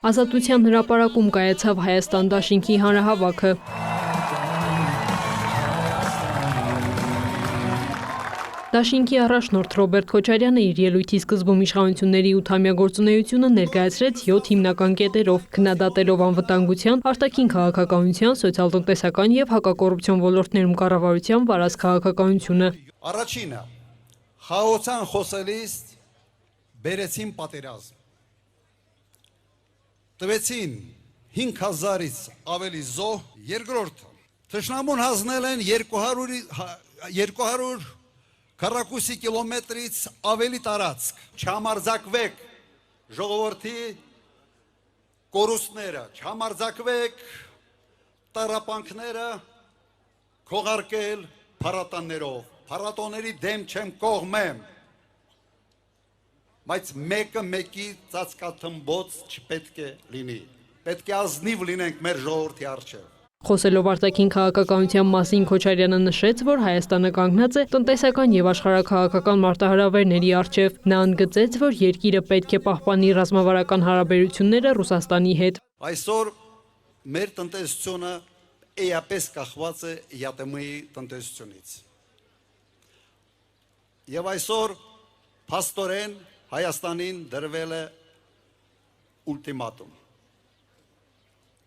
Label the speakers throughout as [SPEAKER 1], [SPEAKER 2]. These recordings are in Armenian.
[SPEAKER 1] Ազատության հրապարակում կայացավ Հայաստան դաշինքի հանրահավաքը։ Դաշինքի առաջնորդ Ռոբերտ Քոչարյանը իր ելույթի սկզբում իշխանությունների 8-ամյա գործունեությունը ներկայացրեց 7 հիմնական կետերով, քննադատելով անվտանգության, արտաքին քաղաքականության, սոցիալ-տնտեսական եւ հակակոռուպցիոն ոլորտներում կառավարության վարած քաղաքականությունը։
[SPEAKER 2] Առաջինը խաղաղության խոսելիս բերեցին պատերազմ։ Տվեցին 5000-ից ավելի զոհ, երկրորդը թշնամուն հանձնել են 200 քառակուսի կիլոմետրից ավելի տարածք, չհամարձակվեք ժողովրդի կորուստները, չհամարձակվեք տառապանքները քողարկել փառատոններով, փառատոների դեմ չեմ կողմեմ, բայց մեկը մեկի ծածկաթմբոց չպետք է լինի, պետք է ազնիվ լինենք մեր ժողովրդի առջև։
[SPEAKER 1] Խոսելով արտաքին քաղաքականության մասին Քոչարյանը նշեց, որ Հայաստանը կանգնած է տնտեսական եւ աշխարհաքաղաքական մարտահրավերների առջև։ Նա ընդգծեց, որ երկիրը պետք է պահպանի ռազմավարական հարաբերությունները Ռուսաստանի հետ։
[SPEAKER 2] Այսօր մեր տնտեսությունը էապես կախված է ԵԱՏՄ-ի տնտեսությունից։ Եվ այսօր փաստորեն Հայաստանին դրվել է ուլտիմատում։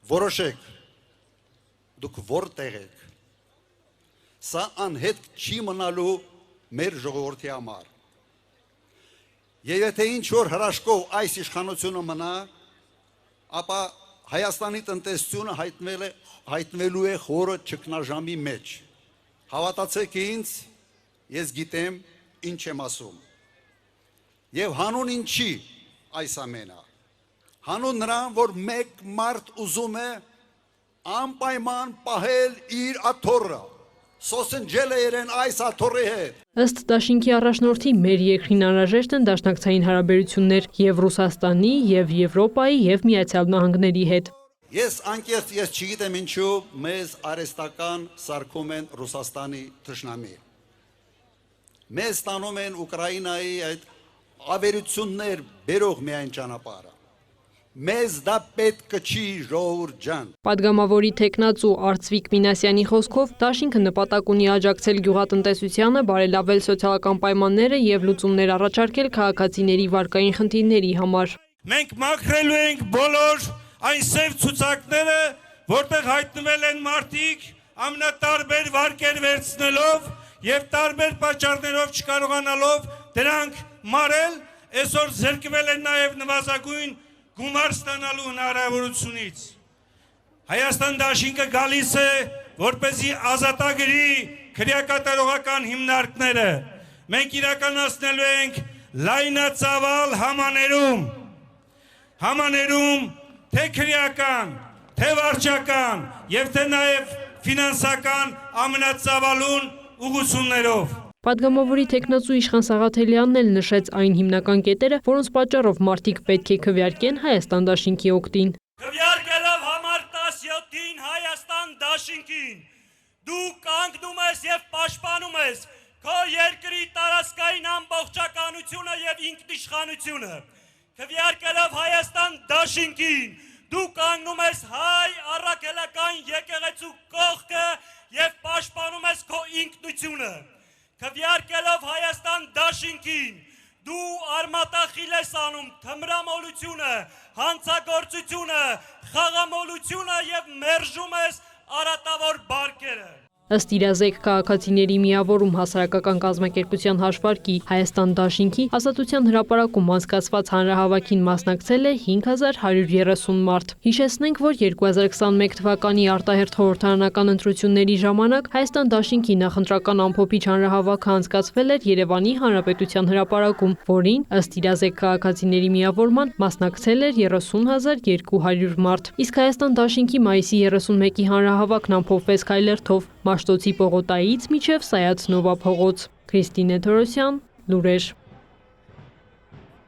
[SPEAKER 2] Որոշեք դուք որտեղ եք, սա անհետ չի մնալու մեր ժողովրդի համար։ Եվ եթե ինչ-որ հրաշքով այս իշխանությունը մնա, ապա Հայաստանի տնտեսությունը հայտնվելու է խորը ճգնաժամի մեջ։ Հավատացեք ինձ, ես գիտեմ ինչ եմ ասում։ Եվ հանուն ինչի այս ամենը։ Հանուն նրան, որ մեկ մարդ ուզում է անպայման պահել իր աթոռը, սոսնջել է իրեն այս աթոռի հետ։
[SPEAKER 1] Ըստ դաշինքի առաջնորդի մեր երկրին անհրաժեշտ են դաշնակցային հարաբերություններ եւ Ռուսաստանի, եւ Եվրոպայի, եւ Միացյալ Նահանգների հետ։
[SPEAKER 2] Ես անկեղծ չգիտեմ ինչու մեզ արհեստական սարքում են Ռուսաստանի թշնամի։ Մեզ տանում են Ուկրաինայի այդ ավերություններ բերող միայն ճանապարհը։ Մեզ դա պետք չի, ժողովուրդ ջան։
[SPEAKER 1] Պատգամավորի թեկնածու Արծվիկ Մինասյանի խոսքով դաշինքը նպատակ ունի աջակցել գյուղատնտեսությանը, բարելավել սոցիալական պայմանները եւ լուծումներ առաջարկել քաղաքացիների վարկային խնդիրների համար։
[SPEAKER 3] Մենք մաքրելու ենք բոլոր այն սև ցուցակները, որտեղ հայտնվել են մարդիկ ամենատարբեր վարկեր վերցնելով եւ տարբեր պատճառներով չկարողանալով դրանք մարել, այսօր զրկվել են նաեւ նվազագույն գումար ստանալու հնարավորությունից։ Հայաստան դաշինքը գալիս է, որպեսզի ազատագրի քրեակատարողական հիմնարկները։ Մենք իրականացնելու ենք լայնածավալ համաներում թե քրեական, թե վարչական եւ թե նաեւ ֆինանսական ամենածավալուն ուղղություններով։
[SPEAKER 1] Պատգամավորի թեկնածու Իշխան Սաղաթելյանն էլ նշեց այն հիմնական կետերը, որոնց պատճառով մարդիկ պետք է քվեարկեն Հայաստան դաշինքի օգտին։
[SPEAKER 3] Քվեարկելով համար 17-ին Հայաստան դաշինքին, դու կանգնում ես եւ պաշտպանում ես քո երկրի տարածքային ամբողջականությունը եւ ինքնիշխանությունը։ Քվեարկելով Հայաստան դաշինքին, դու կանգնում ես հայ առաքելական եկեղեցու կողքը եւ պաշտպանում ես քո ինքնությունը։ Քվեարկելով Հայաստան դաշինքին, դու արմատախիլ ես անում թմրամոլությունը, հանցագործությունը, խաղամոլությունը եւ մերժում ես արատավոր բարկերը։
[SPEAKER 1] Ըստ իրազեկ քաղաքացիների միավորում հասարակական կազմակերպության հաշվարկի Հայաստան դաշինքի ազատության հրապարակում անցկացված հանրահավաքին մասնակցել է 5130 մարդ։ Հիշեցնենք, որ 2021 թվականի արտահերթ խորհրդարանական ընտրությունների ժամանակ Հայաստան դաշինքի նախընտրական ամփոփիչ հանրահավաքը անցկացվել էր Երևանի Հանրապետության հրապարակում, որին ըստ իրազեկ քաղաքացիների միավորման մասնակցել էր 30200 մարդ։ Իսկ Հայաստան դաշինքի մայիսի 31-ի հանրահավաքն ամփոփվեց քայլերթով Մաշտոցի պողոտայից մինչև Սայաթ Նովա փողոց։ Քրիստինե Թորոսյան, լուրեր։